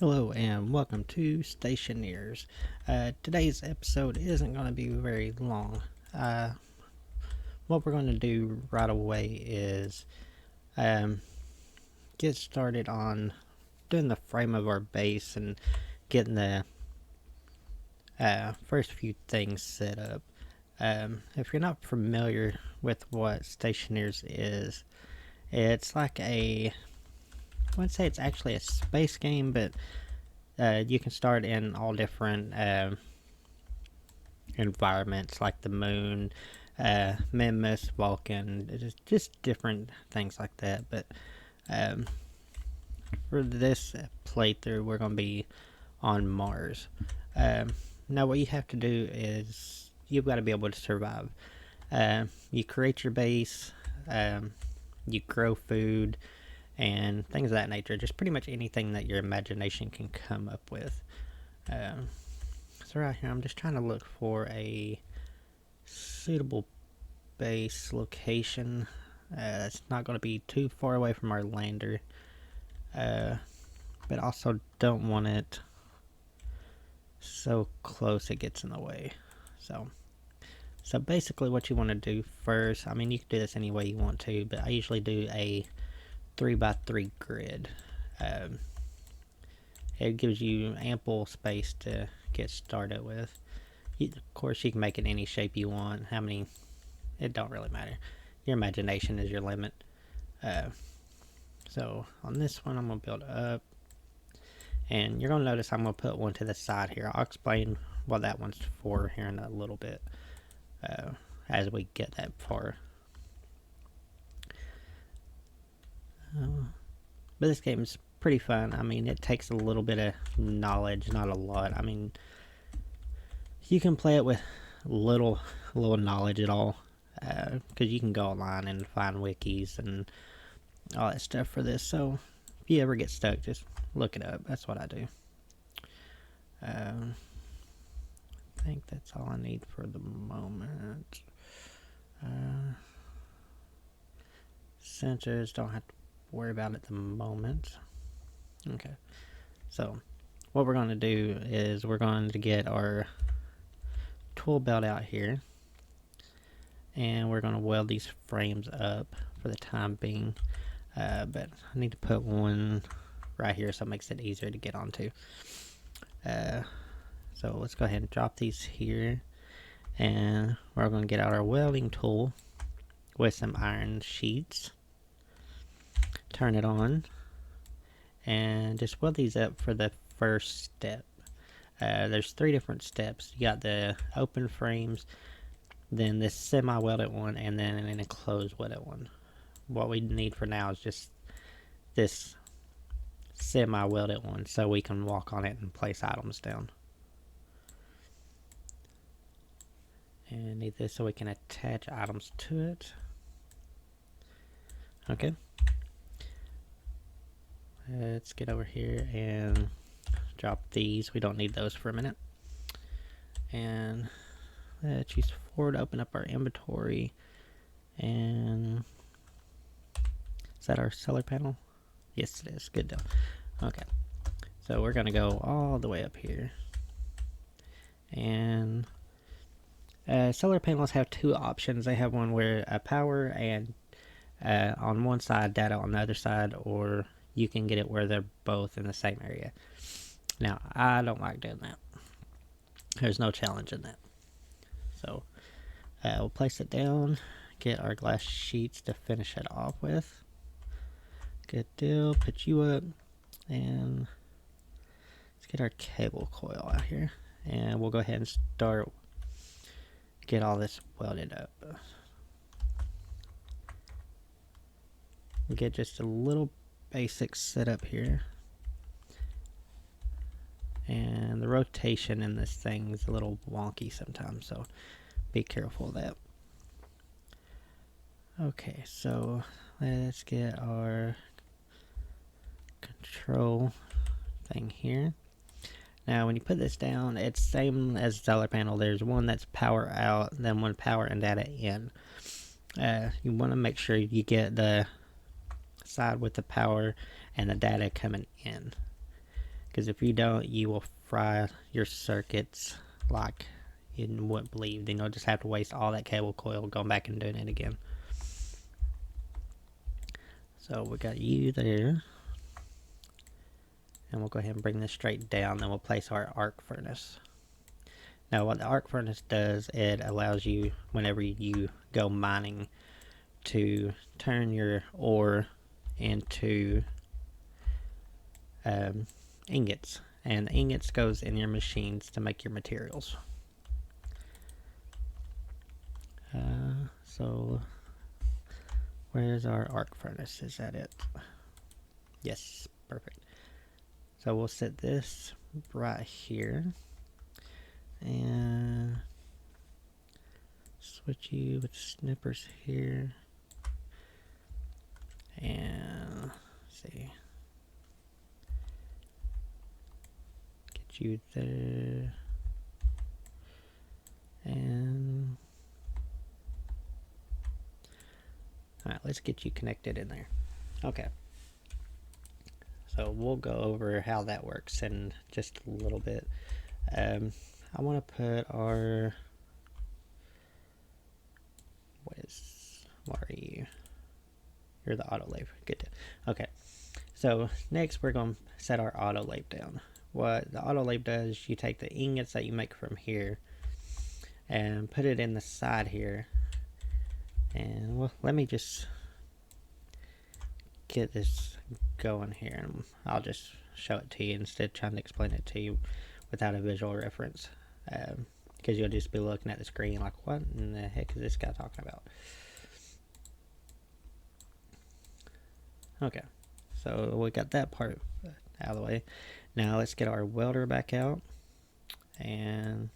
Hello and welcome to Stationeers. Today's episode isn't going to be very long. What we're going to do right away is get started on doing the frame of our base and getting the first few things set up. If you're not familiar with what Stationeers is, it's like I wouldn't say it's actually a space game, but you can start in all different environments like the moon, Mammoth, Vulcan, just different things like that. But for this playthrough, we're going to be on Mars. Now, what you have to do is you've got to be able to survive. You create your base, you grow food, and things of that nature. Just pretty much anything that your imagination can come up with. So right here, I'm just trying to look for a suitable base location. It's not going to be too far away from our lander, but also don't want it so close it gets in the way. So basically what you want to do first, I mean you can do this any way you want to, but I usually do a 3x3 grid. It gives you ample space to get started with. Of course, you can make it any shape you want. How many, it don't really matter. Your imagination is your limit. So on this one, I'm going to build up. And you're going to notice I'm going to put one to the side here. I'll explain what that one's for here in a little bit as we get that far. But this game is pretty fun. I mean, it takes a little bit of knowledge, not a lot. I mean, you can play it with little knowledge at all, because you can go online and find wikis and all that stuff for this. So if you ever get stuck, just look it up. That's what I do. I think that's all I need for the moment. Sensors don't have to worry about at the moment. Okay, so what we're going to do is we're going to get our tool belt out here, and we're going to weld these frames up for the time being, but I need to put one right here so it makes it easier to get onto. So let's go ahead and drop these here, and we're going to get out our welding tool with some iron sheets, turn it on, and just weld these up for the first step. There's 3 different steps. You got the open frames, then this semi-welded one, and then an enclosed welded one. What we need for now is just this semi-welded one so we can walk on it and place items down. And need this so we can attach items to it. Okay. Let's get over here and drop these. We don't need those for a minute. And let's use 4 to open up our inventory. And is that our solar panel? Yes, it is. Good deal. Okay. So we're going to go all the way up here. And solar panels have 2 options. They have one where power and on one side, data on the other side, or you can get it where they're both in the same area. Now, I don't like doing that. There's no challenge in that. So, we'll place it down, get our glass sheets to finish it off with. Good deal. Put you up, and let's get our cable coil out here. And we'll go ahead and start, get all this welded up. We'll get just a little basic setup here, and the rotation in this thing is a little wonky sometimes, so be careful of that. Okay, so let's get our control thing here. Now when you put this down, it's same as the solar panel. There's one that's power out, then one power and data in. You want to make sure you get the side with the power and the data coming in, because if you don't, you will fry your circuits like you wouldn't believe. Then you'll just have to waste all that cable coil going back and doing it again. So we got you there. And we'll go ahead and bring this straight down, then we'll place our arc furnace. Now what the arc furnace does, it allows you, whenever you go mining, to turn your ore into ingots. And the ingots goes in your machines to make your materials. So where's our arc furnace? Is that it? Yes, perfect. So we'll set this right here and switch you with snippers here, and let's see, get you there, and alright, let's get you connected in there. Okay. So we'll go over how that works in just a little bit. I want to put our, what are you? You're the autolave. Good. Okay. So next we're going to set our autolave down. What the autolave does, you take the ingots that you make from here and put it in the side here. And well, let me just get this going here, and I'll just show it to you instead of trying to explain it to you without a visual reference, because you'll just be looking at the screen like, what in the heck is this guy talking about? Okay, so we got that part out of the way. Now let's get our welder back out, and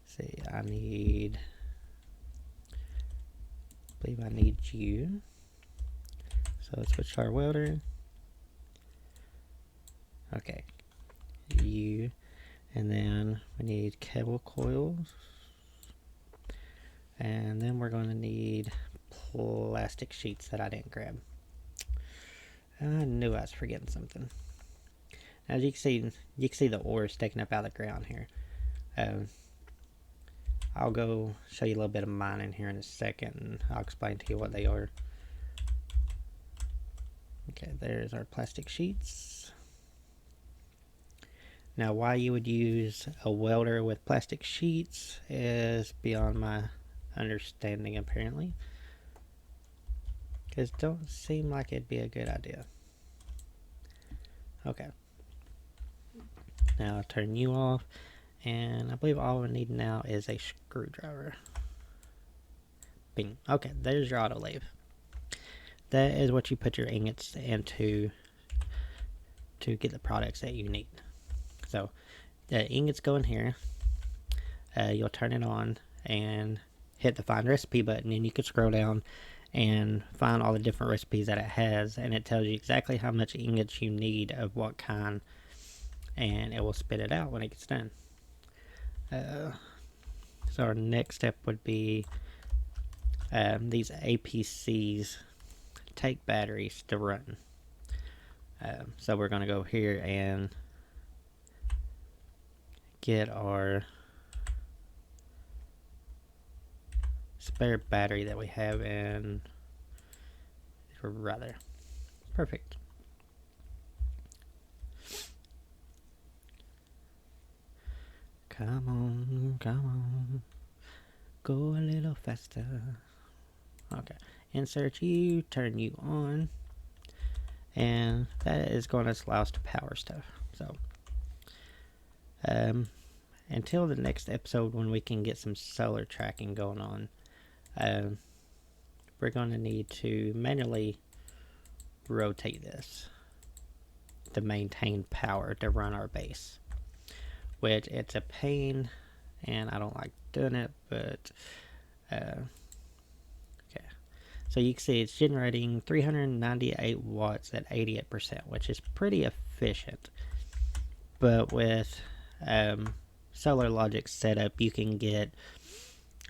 see, I believe I need you. So let's switch to our welder. Okay, you, and then we need cable coils, and then we're going to need plastic sheets that I didn't grab. I knew I was forgetting something. As you can see the ore sticking up out of the ground here. I'll go show you a little bit of mining here in a second, and I'll explain to you what they are. Okay, there's our plastic sheets. Now, why you would use a welder with plastic sheets is beyond my understanding, apparently. Because it don't seem like it'd be a good idea. Okay. Now I'll turn you off, and I believe all we need now is a screwdriver. Bing. Okay, there's your autolave. That is what you put your ingots into to get the products that you need. So the ingots go in here. You'll turn it on and hit the find recipe button, and you can scroll down and find all the different recipes that it has, and it tells you exactly how much ingots you need of what kind, and it will spit it out when it gets done. So our next step would be these APCs take batteries to run. So we're going to go here and get our spare battery that we have, and right there. Perfect. Come on, come on. Go a little faster. Okay. Insert you, turn you on. And that is going to allow us to power stuff. So, until the next episode when we can get some solar tracking going on, we're going to need to manually rotate this to maintain power to run our base, which it's a pain and I don't like doing it, but okay, so you can see it's generating 398 watts at 88%, which is pretty efficient. But with Solar Logic setup, you can get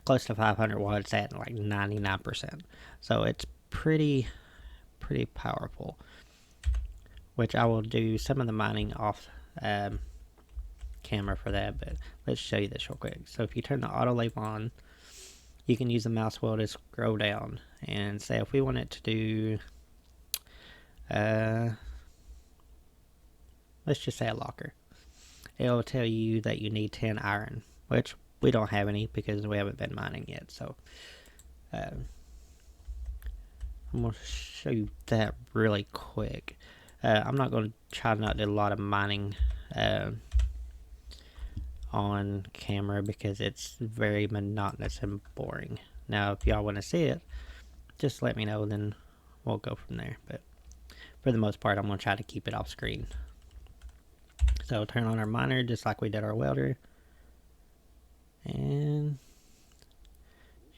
close to 500 watts at like 99%. So it's pretty powerful. which I will do some of the mining off camera for that, but let's show you this real quick. So if you turn the auto label on, you can use the mouse wheel to scroll down and say if we want it to do let's just say a locker. It'll tell you that you need 10 iron, which we don't have any because we haven't been mining yet. So I'm going to show you that really quick. I'm not going to try not to do a lot of mining on camera because it's very monotonous and boring. Now, if y'all want to see it, just let me know, then we'll go from there. But for the most part, I'm going to try to keep it off screen. So turn on our miner just like we did our welder. And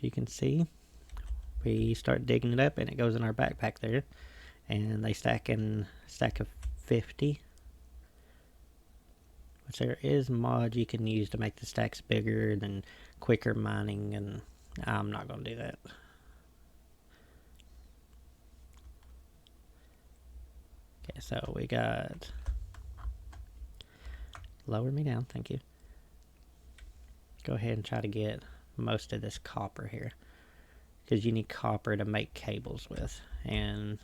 you can see we start digging it up and it goes in our backpack there. And they stack in a stack of 50. Which there is mods you can use to make the stacks bigger and quicker mining, and I'm not going to do that. Okay, so we got... Lower me down, thank you. Go ahead and try to get most of this copper here, because you need copper to make cables with. And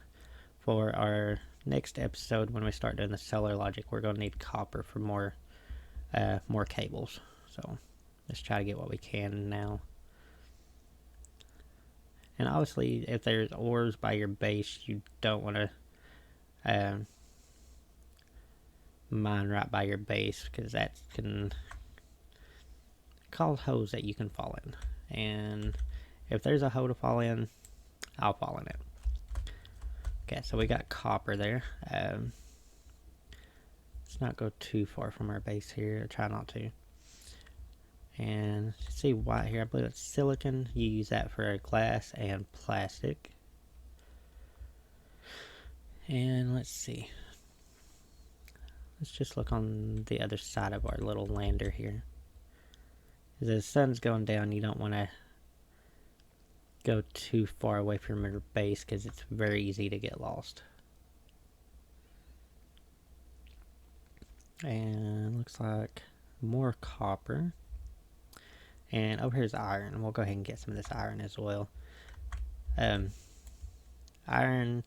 for our next episode, when we start doing the solar logic, we're going to need copper for more cables. So let's try to get what we can now. And obviously, if there's ores by your base, you don't want to mine right by your base, because that can cause holes that you can fall in. And if there's a hole to fall in, I'll fall in it. Okay, so we got copper there. Let's not go too far from our base here. Try not to. And see white here. I believe it's silicon. You use that for glass and plastic. And let's see. Let's just look on the other side of our little lander here. As the sun's going down, you don't want to go too far away from your base because it's very easy to get lost. And looks like more copper. And over here is iron. We'll go ahead and get some of this iron as well. Iron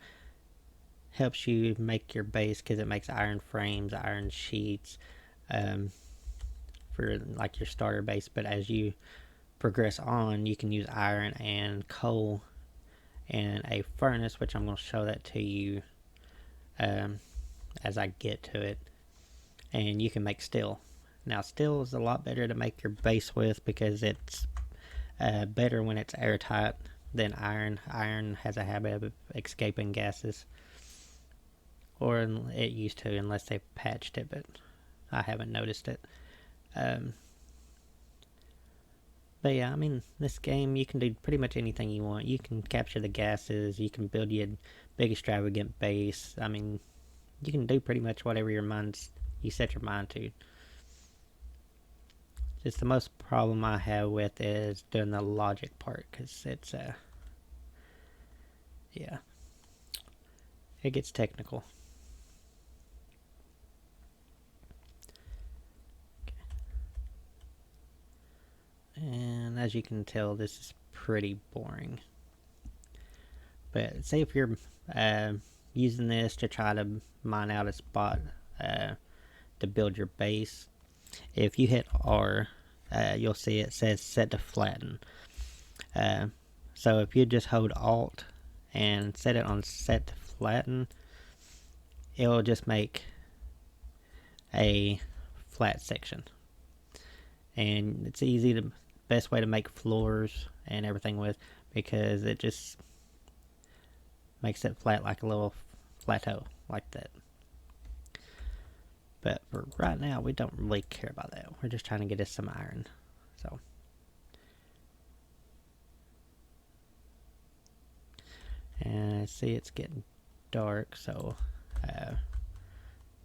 helps you make your base because it makes iron frames, iron sheets for like your starter base. But as you progress on, you can use iron and coal and a furnace, which I'm going to show that to you as I get to it. And you can make steel. Now, steel is a lot better to make your base with because it's better when it's airtight than iron. Iron has a habit of escaping gases. Or it used to, unless they patched it, but I haven't noticed it. But yeah, I mean, this game, you can do pretty much anything you want. You can capture the gases, you can build your big extravagant base. I mean, you can do pretty much whatever you set your mind to. Just the most problem I have with is doing the logic part, because it's, yeah, it gets technical. And as you can tell, this is pretty boring. But say if you're using this to try to mine out a spot to build your base, if you hit R, you'll see it says set to flatten. So if you just hold Alt and set it on set to flatten, it'll just make a flat section. And it's easy to best way to make floors and everything with, because it just makes it flat like a little plateau like that. But for right now, we don't really care about that. We're just trying to get us some iron. So and I see it's getting dark, so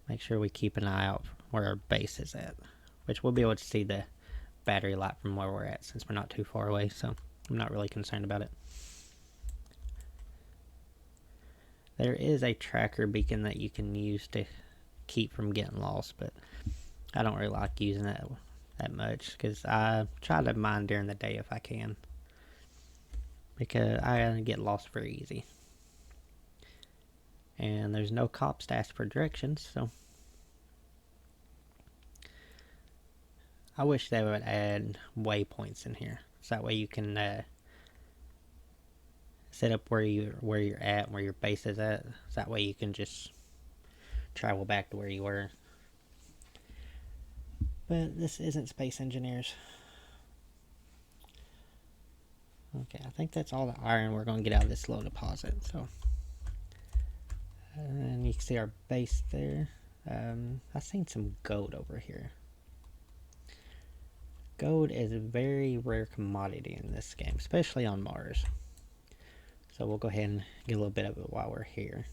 make sure we keep an eye out where our base is at, which we'll be able to see the battery light from where we're at since we're not too far away, so I'm not really concerned about it. There is a tracker beacon that you can use to keep from getting lost, but I don't really like using that much because I try to mine during the day if I can, because I get lost very easy. And there's no cops to ask for directions, so I wish they would add waypoints in here, so that way you can set up where you're at, where your base is at. So that way you can just travel back to where you were. But this isn't Space Engineers. Okay, I think that's all the iron we're going to get out of this little deposit. So, and you can see our base there. I've seen some gold over here. Gold is a very rare commodity in this game, especially on Mars. So we'll go ahead and get a little bit of it while we're here.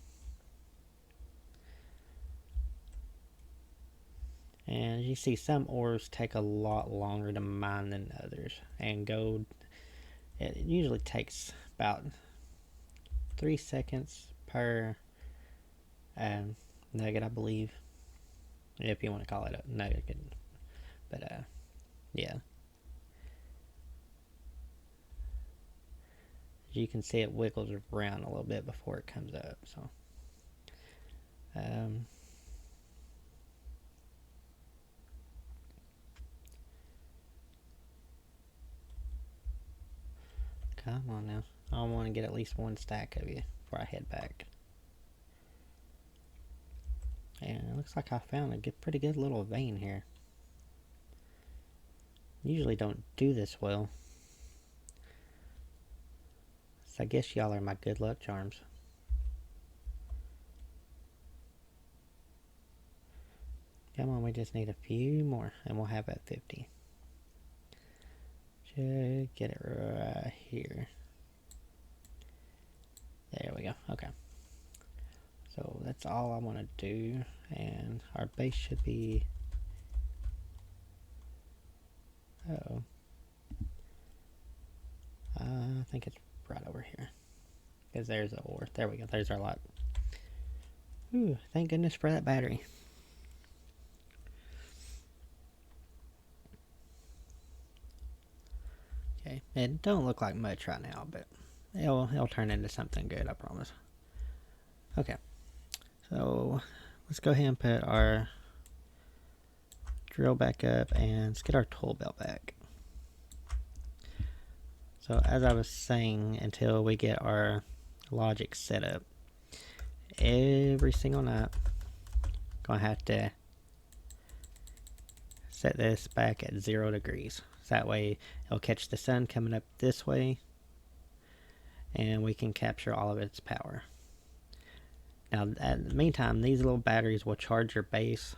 And as you see, some ores take a lot longer to mine than others. And gold, it usually takes about 3 seconds per nugget, I believe. If you want to call it a nugget. But yeah. As you can see, it wiggles around a little bit before it comes up. So come on now. I want to get at least one stack of you before I head back. And it looks like I found a pretty good little vein here. Usually don't do this well. So I guess y'all are my good luck charms. Come on, we just need a few more and we'll have that 50. Should get it right here. There we go. Okay. So that's all I want to do. And our base should be... Uh-oh. I think it's right over here. Because there's the ore. There we go. There's our lot. Ooh, thank goodness for that battery. Okay, it don't look like much right now, but it'll turn into something good, I promise. Okay, so let's go ahead and put our drill back up and let's get our tool belt back. So as I was saying, until we get our logic set up, every single night, gonna have to set this back at 0 degrees. So that way it'll catch the sun coming up this way and we can capture all of its power. Now in the meantime, these little batteries will charge your base,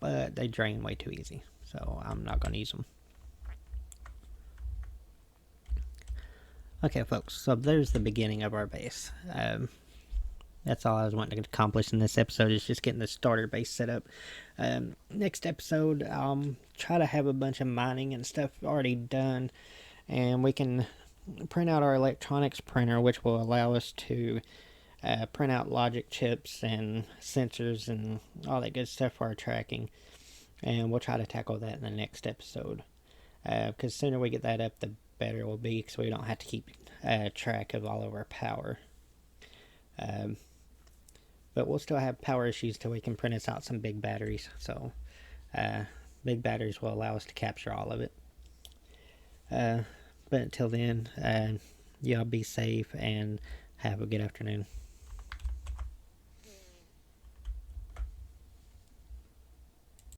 but they drain way too easy, so I'm not going to use them. Okay folks, so there's the beginning of our base. That's all I was wanting to accomplish in this episode, is just getting the starter base set up. Next episode, I'll try to have a bunch of mining and stuff already done, and we can print out our electronics printer, which will allow us to print out logic chips and sensors and all that good stuff for our tracking. And we'll try to tackle that in the next episode. Because the sooner we get that up, the better it will be, because we don't have to keep track of all of our power. But we'll still have power issues till we can print us out some big batteries. So big batteries will allow us to capture all of it. But until then, y'all be safe and have a good afternoon.